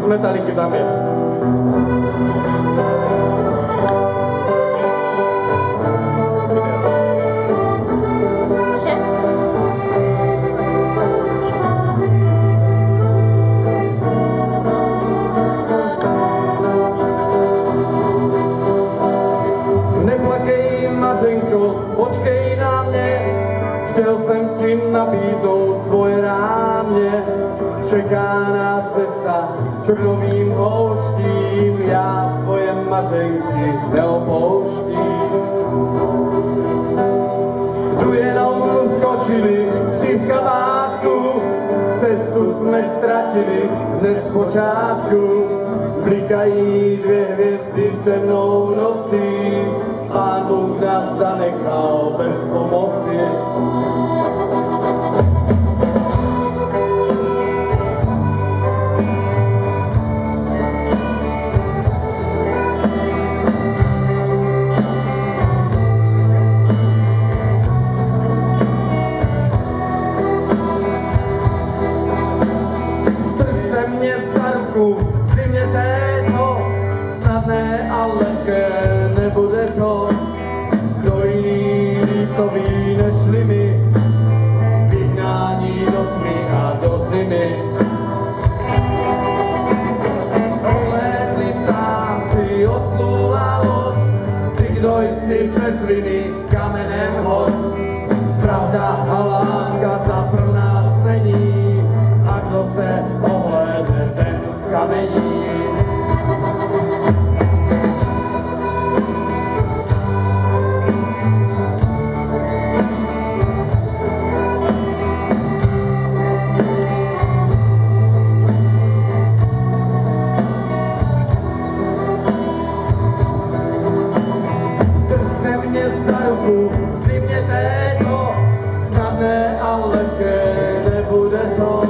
z Metaliky tam je. Neplakej, Mařenko, počkej na mě, chtěl jsem ti nabídnout svoje rámě. Čeká nás cesta trnovým houštím, já svoje Mařenky neopouštím. Tu jenom v košili, ty v kabátku, cestu jsme ztratili hned z počátku. Blikají dvě hvězdy temnou nocí, Pán Bůh nás zanechal bez pomoci. Drž se mě za ruku, v zimě této, snadné a lehké nebude to. Kdo jiný to ví nežli my, vyhnání do tmy a do zimy. Ohlédli ptáci, odplula loď, ty kdo jsi bez viny kamenem hod. Pravda a láska ta pro nás není, a kdo se ohlédne, ten zkamení. V zimě této, snadné a lehké nebude to.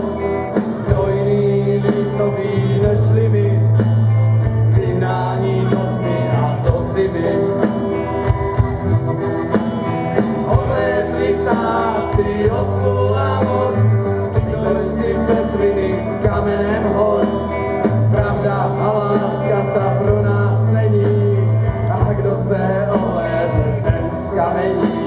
Kdo jiný to ví nežli my, vyhnání do tmy a do zimy. Ohlédli ptáci, odplula loď, kdo jsi bez viny kamenem hod. Pravda a láska ta pro nás není, a kdo se ohlédne, ten zkamení.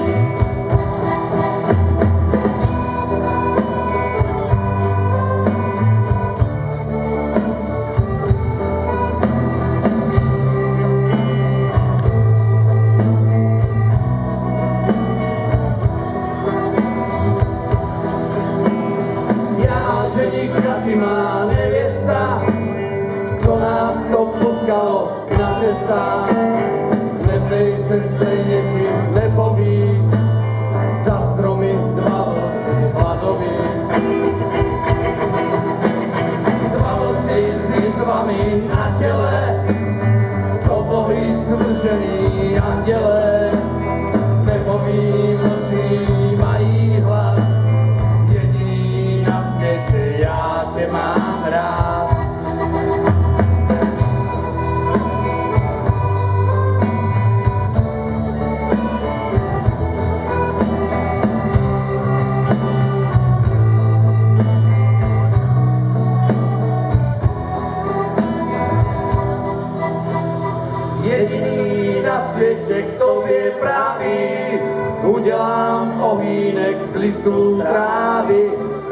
Já ženich a ty má nevěsta, co nás to potkalo na cestách. Nebej se, stejně ti nepoví, za stromy dva vlci hladoví. Dva vlci si s vami na těle, z oblohy svržený anděle. Nepoví mlčí, mají hlad, jediný na světě, já tě mám rád. Jediný na světě k tobě praví, udělám ohýnek z listů trávy,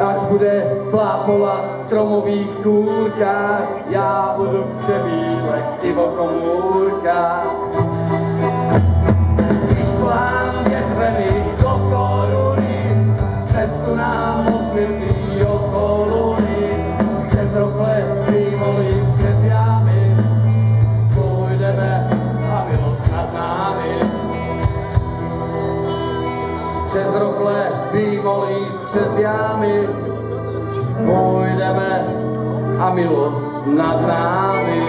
až bude plápolat v stromových kůrkách, já budu přebílek i v komůrkách. Když plán větvemi do koruny, cestu nám osvětlí okoluny, přes rokle výmoly přes jámy, půjdeme a milost nad námi. Přes rokle výmoly přes jámy, půjdeme a milost nad námi.